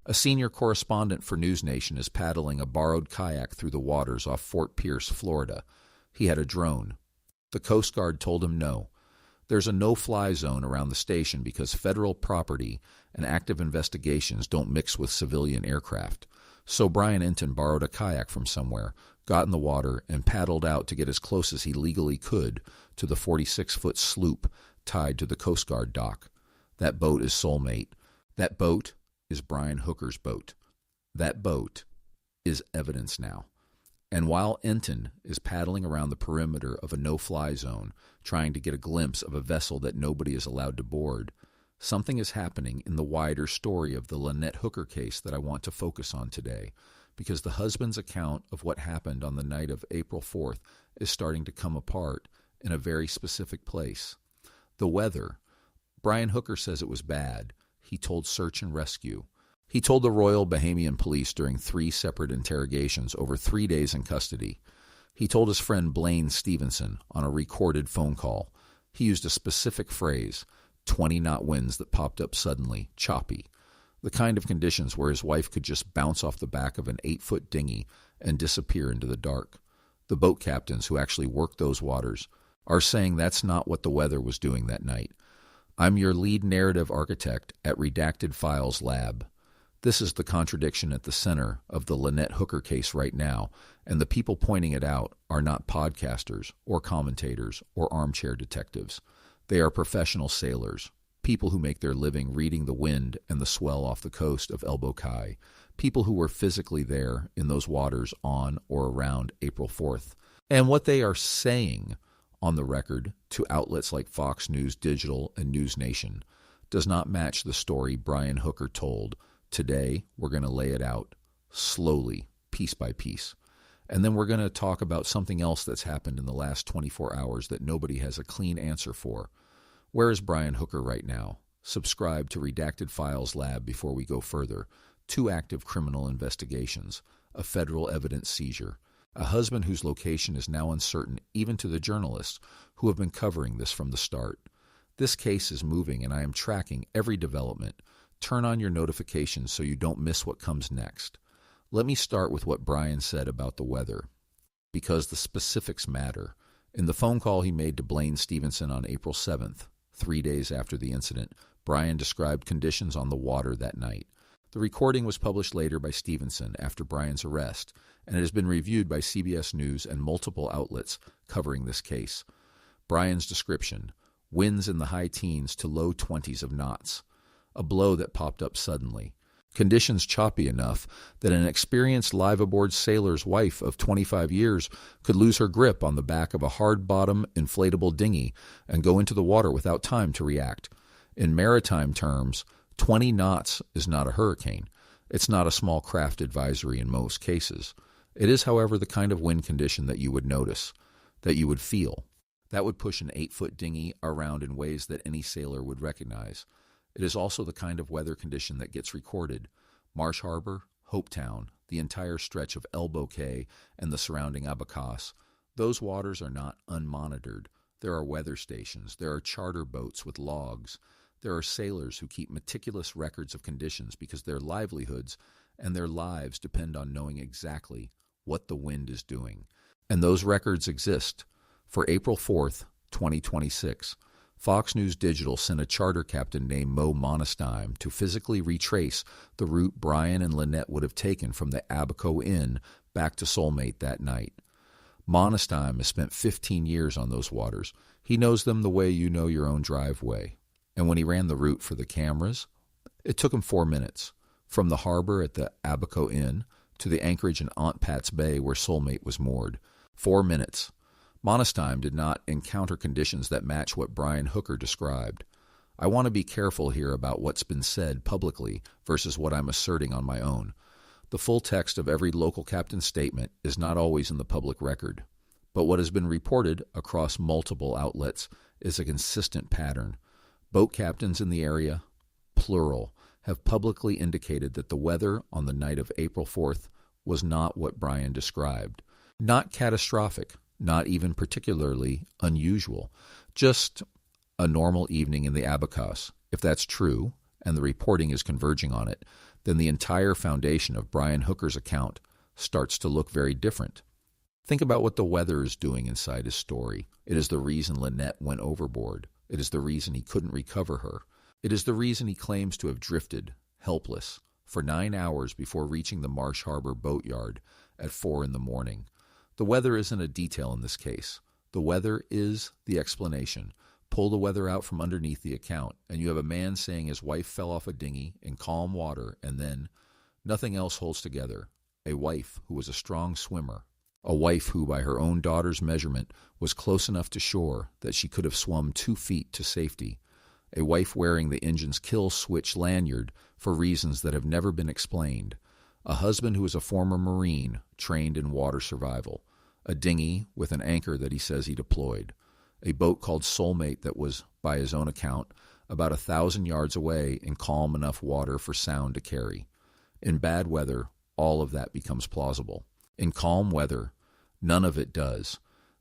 A senior correspondent for News Nation is paddling a borrowed kayak through the waters off Fort Pierce, Florida. He had a drone. The Coast Guard told him no. There's a no-fly zone around the station because federal property and active investigations don't mix with civilian aircraft. So Brian Enton borrowed a kayak from somewhere, got in the water, and paddled out to get as close as he legally could to the 46-foot sloop tied to the Coast Guard dock. That boat is Soulmate. That boat is Brian Hooker's boat. That boat is evidence now. And while Enton is paddling around the perimeter of a no-fly zone, trying to get a glimpse of a vessel that nobody is allowed to board, something is happening in the wider story of the Lynette Hooker case that I want to focus on today, because the husband's account of what happened on the night of April 4th is starting to come apart in a very specific place. The weather. Brian Hooker says it was bad. He told Search and Rescue. He told the Royal Bahamian Police during 3 separate interrogations over 3 days in custody. He told his friend Blaine Stevenson on a recorded phone call. He used a specific phrase, 20-knot winds that popped up suddenly, choppy, the kind of conditions where his wife could just bounce off the back of an 8-foot dinghy and disappear into the dark. The boat captains who actually worked those waters are saying that's not what the weather was doing that night. I'm your lead narrative architect at Redacted Files Lab. This is the contradiction at the center of the Lynette Hooker case right now, and the people pointing it out are not podcasters or commentators or armchair detectives. They are professional sailors, people who make their living reading the wind and the swell off the coast of Elbow Cay, people who were physically there in those waters on or around April 4th. And what they are saying on the record to outlets like Fox News Digital and News Nation does not match the story Brian Hooker told. Today, we're going to lay it out slowly, piece by piece. And then we're going to talk about something else that's happened in the last 24 hours that nobody has a clean answer for. Where is Brian Hooker right now? Subscribe to Redacted Files Lab before we go further. 2 active criminal investigations, a federal evidence seizure, a husband whose location is now uncertain even to the journalists who have been covering this from the start. This case is moving and I am tracking every development. Turn on your notifications so you don't miss what comes next. Let me start with what Brian said about the weather, because the specifics matter. In the phone call he made to Blaine Stevenson on April 7th, 3 days after the incident, Brian described conditions on the water that night. The recording was published later by Stevenson after Brian's arrest, and it has been reviewed by CBS News and multiple outlets covering this case. Brian's description: winds in the high teens to low 20s of knots. A blow that popped up suddenly. Conditions choppy enough that an experienced live-aboard sailor's wife of 25 years could lose her grip on the back of a hard-bottom inflatable dinghy and go into the water without time to react. In maritime terms, 20 knots is not a hurricane. It's not a small craft advisory in most cases. It is, however, the kind of wind condition that you would notice, that you would feel. That would push an 8-foot dinghy around in ways that any sailor would recognize. It is also the kind of weather condition that gets recorded. Marsh Harbor, Hopetown, the entire stretch of Elbow Cay, and the surrounding Abacos. Those waters are not unmonitored. There are weather stations. There are charter boats with logs. There are sailors who keep meticulous records of conditions because their livelihoods and their lives depend on knowing exactly what the wind is doing. And those records exist. For April 4th, 2026, Fox News Digital sent a charter captain named Mo Monestein to physically retrace the route Brian and Lynette would have taken from the Abaco Inn back to Soulmate that night. Monestein has spent 15 years on those waters. He knows them the way you know your own driveway. And when he ran the route for the cameras, it took him 4 minutes, from the harbor at the Abaco Inn to the anchorage in Aunt Pat's Bay where Soulmate was moored. 4 minutes. Monestein did not encounter conditions that match what Brian Hooker described. I want to be careful here about what's been said publicly versus what I'm asserting on my own. The full text of every local captain's statement is not always in the public record, but what has been reported across multiple outlets is a consistent pattern. Boat captains in the area, plural, have publicly indicated that the weather on the night of April 4th was not what Brian described. Not catastrophic. Not even particularly unusual, just a normal evening in the Abacos. If that's true, and the reporting is converging on it, then the entire foundation of Brian Hooker's account starts to look very different. Think about what the weather is doing inside his story. It is the reason Lynette went overboard. It is the reason he couldn't recover her. It is the reason he claims to have drifted, helpless, for 9 hours before reaching the Marsh Harbor boatyard at 4 a.m. The weather isn't a detail in this case. The weather is the explanation. Pull the weather out from underneath the account, and you have a man saying his wife fell off a dinghy in calm water, and then nothing else holds together. A wife who was a strong swimmer. A wife who, by her own daughter's measurement, was close enough to shore that she could have swum 2 feet to safety. A wife wearing the engine's kill switch lanyard for reasons that have never been explained. A husband who is a former Marine trained in water survival. A dinghy with an anchor that he says he deployed. A boat called Soulmate that was, by his own account, about 1,000 yards away in calm enough water for sound to carry. In bad weather, all of that becomes plausible. In calm weather, none of it does.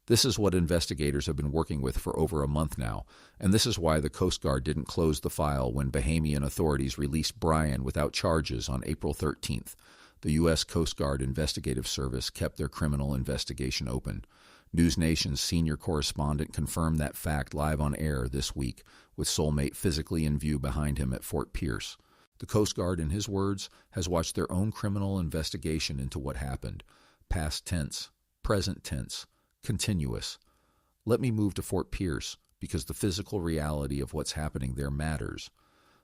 This is what investigators have been working with for over a month now, and this is why the Coast Guard didn't close the file when Bahamian authorities released Brian without charges on April 13th. The U.S. Coast Guard Investigative Service kept their criminal investigation open. News Nation's senior correspondent confirmed that fact live on air this week, with Soulmate physically in view behind him at Fort Pierce. The Coast Guard, in his words, has watched their own criminal investigation into what happened. Past tense, present tense, continuous. Let me move to Fort Pierce, because the physical reality of what's happening there matters.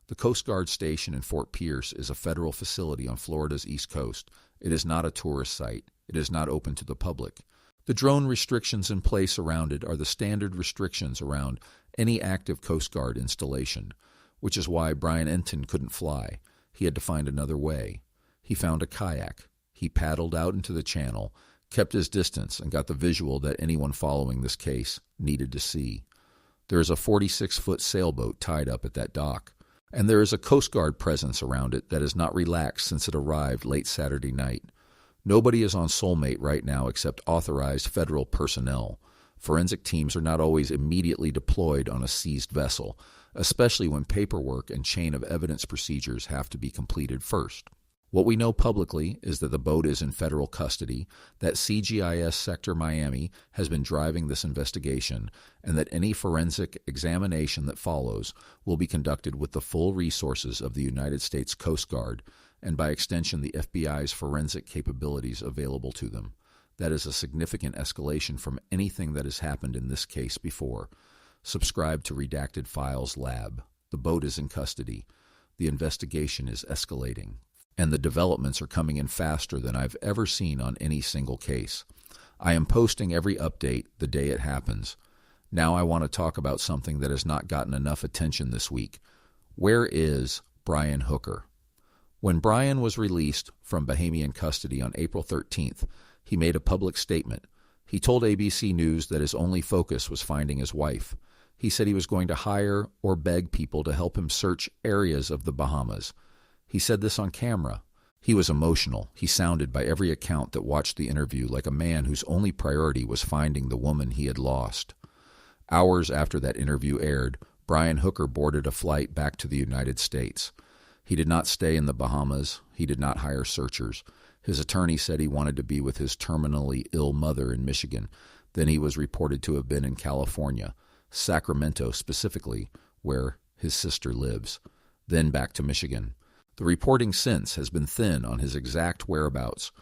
The Coast Guard station in Fort Pierce is a federal facility on Florida's East Coast. It is not a tourist site. It is not open to the public. The drone restrictions in place around it are the standard restrictions around any active Coast Guard installation, which is why Brian Enton couldn't fly. He had to find another way. He found a kayak. He paddled out into the channel, kept his distance, and got the visual that anyone following this case needed to see. There is a 46-foot sailboat tied up at that dock, and there is a Coast Guard presence around it that has not relaxed since it arrived late Saturday night. Nobody is on Soulmate right now except authorized federal personnel. Forensic teams are not always immediately deployed on a seized vessel, especially when paperwork and chain of evidence procedures have to be completed first. What we know publicly is that the boat is in federal custody, that CGIS Sector Miami has been driving this investigation, and that any forensic examination that follows will be conducted with the full resources of the United States Coast Guard, and by extension the FBI's forensic capabilities available to them. That is a significant escalation from anything that has happened in this case before. Subscribe to Redacted Files Lab. The boat is in custody. The investigation is escalating. And the developments are coming in faster than I've ever seen on any single case. I am posting every update the day it happens. Now I want to talk about something that has not gotten enough attention this week. Where is Brian Hooker? When Brian was released from Bahamian custody on April 13th, he made a public statement. He told ABC News that his only focus was finding his wife. He said he was going to hire or beg people to help him search areas of the Bahamas. He said this on camera. He was emotional. He sounded, by every account that watched the interview, like a man whose only priority was finding the woman he had lost. Hours after that interview aired, Brian Hooker boarded a flight back to the United States. He did not stay in the Bahamas. He did not hire searchers. His attorney said he wanted to be with his terminally ill mother in Michigan. Then he was reported to have been in California, Sacramento specifically, where his sister lives. Then back to Michigan. The reporting since has been thin on his exact whereabouts.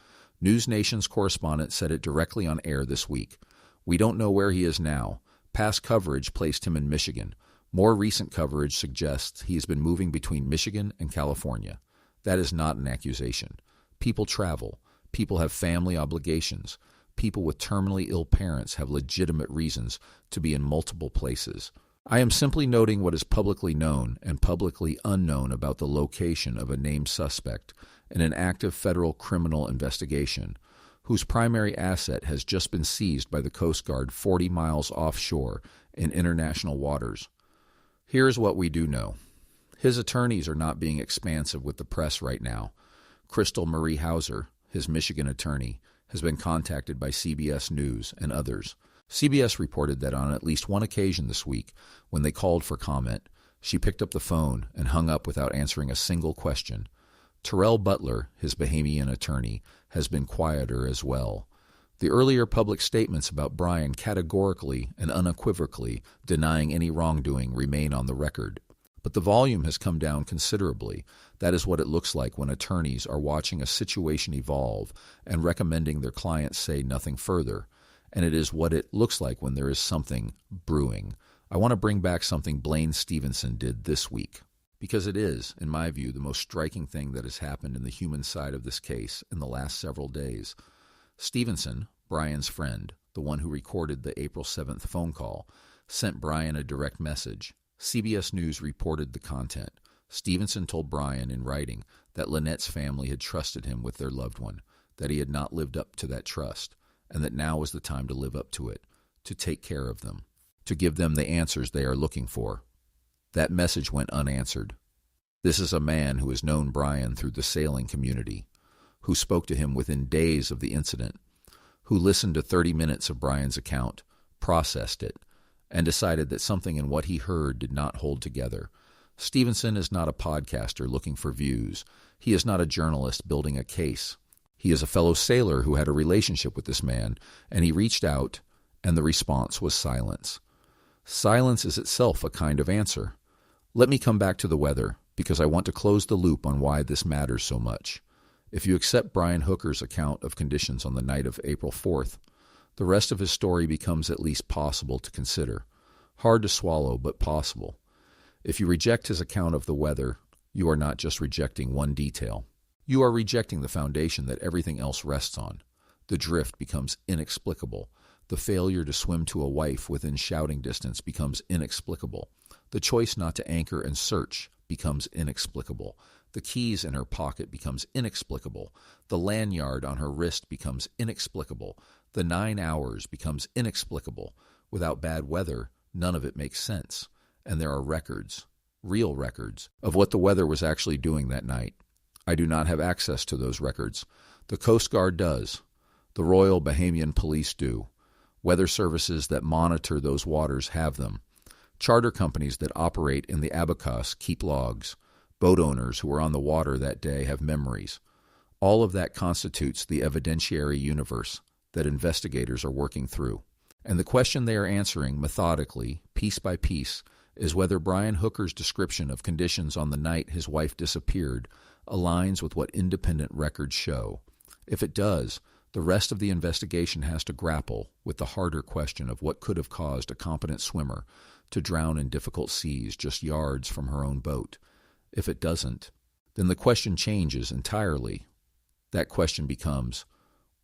News Nation's correspondent said it directly on air this week. We don't know where he is now. Past coverage placed him in Michigan. More recent coverage suggests he has been moving between Michigan and California. That is not an accusation. People travel. People have family obligations. People with terminally ill parents have legitimate reasons to be in multiple places. I am simply noting what is publicly known and publicly unknown about the location of a named suspect in an active federal criminal investigation, whose primary asset has just been seized by the Coast Guard 40 miles offshore in international waters. Here is what we do know. His attorneys are not being expansive with the press right now. Crystal Marie Hauser, his Michigan attorney, has been contacted by CBS News and others. CBS reported that on at least one occasion this week, when they called for comment, She picked up the phone and hung up without answering a single question. Terrell Butler, his Bahamian attorney, has been quieter as well. The earlier public statements about Brian categorically and unequivocally denying any wrongdoing remain on the record. But the volume has come down considerably. That is what it looks like when attorneys are watching a situation evolve and recommending their clients say nothing further. And it is what it looks like when there is something brewing. I want to bring back something Blaine Stevenson did this week, because it is, in my view, the most striking thing that has happened in the human side of this case in the last several days. Stevenson, Brian's friend, the one who recorded the April 7th phone call, sent Brian a direct message. CBS News reported the content. Stevenson told Brian in writing that Lynette's family had trusted him with their loved one, that he had not lived up to that trust, and that now was the time to live up to it, to take care of them, to give them the answers they are looking for. That message went unanswered. This is a man who has known Brian through the sailing community, who spoke to him within days of the incident, who listened to 30 minutes of Brian's account, processed it, and decided that something in what he heard did not hold together. Stevenson is not a podcaster looking for views. He is not a journalist building a case. He is a fellow sailor who had a relationship with this man, and he reached out, and the response was silence. Silence is itself a kind of answer. Let me come back to the weather, because I want to close the loop on why this matters so much. If you accept Brian Hooker's account of conditions on the night of April 4th, the rest of his story becomes at least possible to consider. Hard to swallow, but possible. If you reject his account of the weather, you are not just rejecting one detail. You are rejecting the foundation that everything else rests on. The drift becomes inexplicable. The failure to swim to a wife within shouting distance becomes inexplicable. The choice not to anchor and search becomes inexplicable. The keys in her pocket becomes inexplicable. The lanyard on her wrist becomes inexplicable. The 9 hours becomes inexplicable. Without bad weather, none of it makes sense. And there are records, real records, of what the weather was actually doing that night. I do not have access to those records. The Coast Guard does. The Royal Bahamian Police do. Weather services that monitor those waters have them. Charter companies that operate in the Abacus keep logs. Boat owners who were on the water that day have memories. All of that constitutes the evidentiary universe that investigators are working through. And the question they are answering methodically, piece by piece, is whether Brian Hooker's description of conditions on the night his wife disappeared aligns with what independent records show. If it does, the rest of the investigation has to grapple with the harder question of what could have caused a competent swimmer to drown in difficult seas just yards from her own boat. If it doesn't, then the question changes entirely. That question becomes,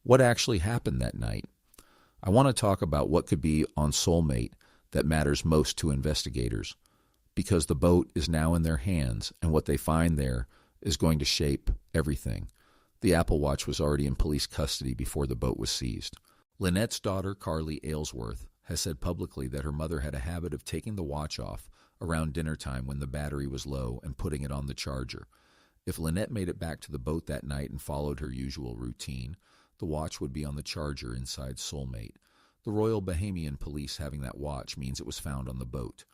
what actually happened that night? I want to talk about what could be on Soulmate that matters most to investigators, because the boat is now in their hands, and what they find there is going to shape everything. The Apple Watch was already in police custody before the boat was seized. Lynette's daughter, Carly Aylesworth, has said publicly that her mother had a habit of taking the watch off around dinner time when the battery was low and putting it on the charger. If Lynette made it back to the boat that night and followed her usual routine, the watch would be on the charger inside Soulmate. The Royal Bahamian Police having that watch means it was found on the boat,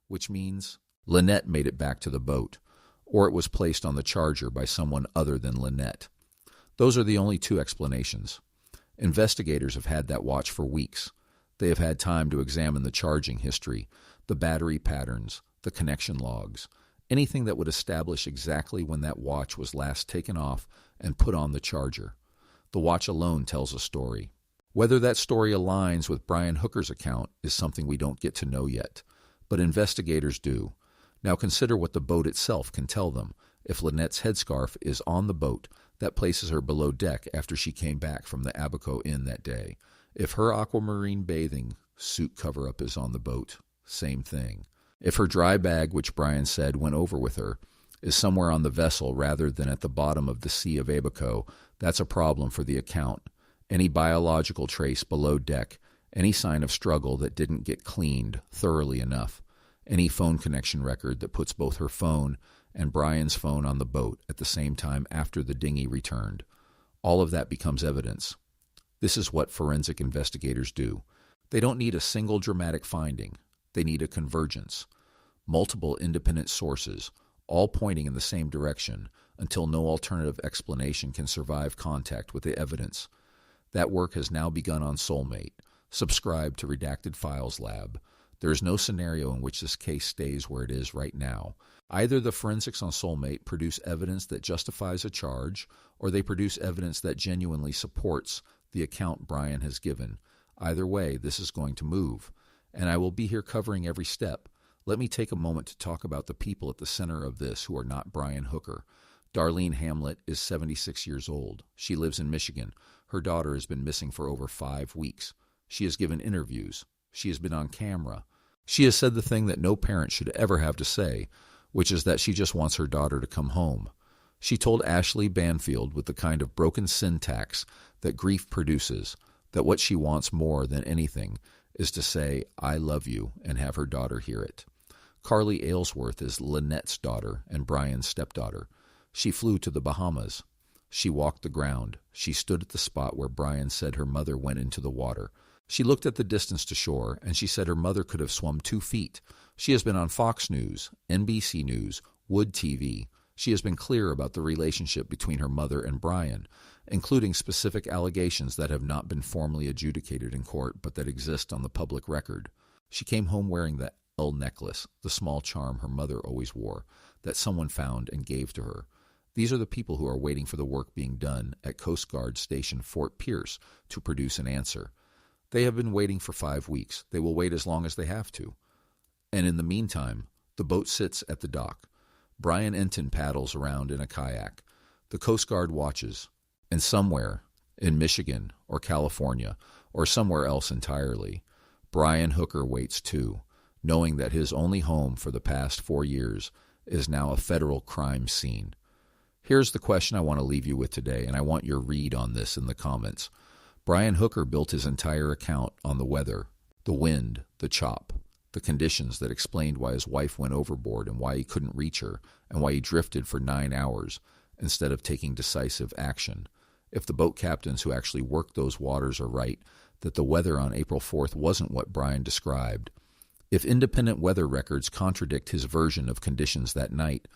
which means Lynette made it back to the boat, or it was placed on the charger by someone other than Lynette. Those are the only two explanations. Investigators have had that watch for weeks. They have had time to examine the charging history, the battery patterns, the connection logs, anything that would establish exactly when that watch was last taken off and put on the charger. The watch alone tells a story. Whether that story aligns with Brian Hooker's account is something we don't get to know yet, but investigators do. Now consider what the boat itself can tell them. If Lynette's headscarf is on the boat, that places her below deck after she came back from the Abaco Inn that day. If her aquamarine bathing suit cover-up is on the boat, same thing. If her dry bag, which Brian said went over with her, is somewhere on the vessel rather than at the bottom of the Sea of Abaco, that's a problem for the account. Any biological trace below deck, any sign of struggle that didn't get cleaned thoroughly enough, any phone connection record that puts both her phone and Brian's phone on the boat at the same time after the dinghy returned. All of that becomes evidence. This is what forensic investigators do. They don't need a single dramatic finding. They need a convergence. multiple independent sources, all pointing in the same direction until no alternative explanation can survive contact with the evidence. That work has now begun on Soulmate. Subscribe to Redacted Files Lab. There is no scenario in which this case stays where it is right now. Either the forensics on Soulmate produce evidence that justifies a charge, or they produce evidence that genuinely supports the account Brian has given. Either way, this is going to move, and I will be here covering every step. Let me take a moment to talk about the people at the center of this who are not Brian Hooker. Darlene Hamlet is 76 years old. She lives in Michigan. Her daughter has been missing for over 5 weeks. She has given interviews. She has been on camera. She has said the thing that no parent should ever have to say, which is that she just wants her daughter to come home. She told Ashley Banfield with the kind of broken syntax that grief produces, that what she wants more than anything is to say, "I love you," and have her daughter hear it. Carly Aylesworth is Lynette's daughter and Brian's stepdaughter. She flew to the Bahamas. She walked the ground. She stood at the spot where Brian said her mother went into the water. She looked at the distance to shore, and she said her mother could have swum 2 feet. She has been on Fox News, NBC News, Wood TV. She has been clear about the relationship between her mother and Brian, including specific allegations that have not been formally adjudicated in court but that exist on the public record. She came home wearing the L necklace, the small charm her mother always wore, that someone found and gave to her. These are the people who are waiting for the work being done at Coast Guard Station Fort Pierce to produce an answer. They have been waiting for 5 weeks. They will wait as long as they have to. And in the meantime, the boat sits at the dock. Brian Enton paddles around in a kayak. The Coast Guard watches. And somewhere, in Michigan or California or somewhere else entirely, Brian Hooker waits too, knowing that his only home for the past 4 years is now a federal crime scene. Here's the question I want to leave you with today, and I want your read on this in the comments. Brian Hooker built his entire account on the weather, the wind, the chop, the conditions that explained why his wife went overboard and why he couldn't reach her and why he drifted for 9 hours instead of taking decisive action. If the boat captains who actually worked those waters are right, that the weather on April 4th wasn't what Brian described. If independent weather records contradict his version of conditions that night,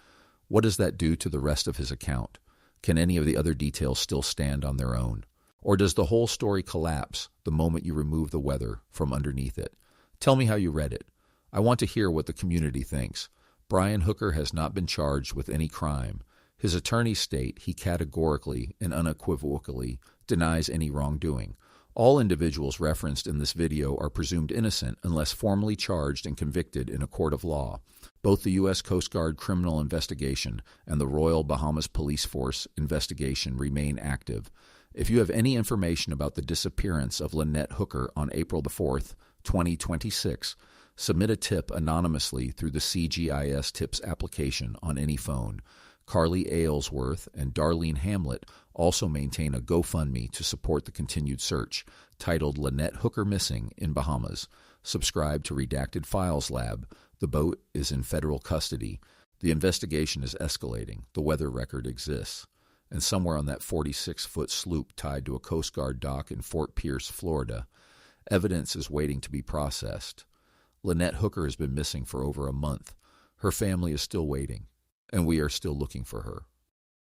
what does that do to the rest of his account? Can any of the other details still stand on their own? Or does the whole story collapse the moment you remove the weather from underneath it? Tell me how you read it. I want to hear what the community thinks. Brian Hooker has not been charged with any crime. His attorneys state he categorically and unequivocally denies any wrongdoing. All individuals referenced in this video are presumed innocent unless formally charged and convicted in a court of law. Both the U.S. Coast Guard criminal investigation and the Royal Bahamas Police Force investigation remain active. If you have any information about the disappearance of Lynette Hooker on April the 4th, 2026, submit a tip anonymously through the CGIS Tips application on any phone. Carly Aylesworth and Darlene Hamlet also maintain a GoFundMe to support the continued search, titled Lynette Hooker Missing in Bahamas. Subscribe to Redacted Files Lab. The boat is in federal custody. The investigation is escalating. The weather record exists. And somewhere on that 46-foot sloop tied to a Coast Guard dock in Fort Pierce, Florida, evidence is waiting to be processed. Lynette Hooker has been missing for over a month. Her family is still waiting, and we are still looking for her.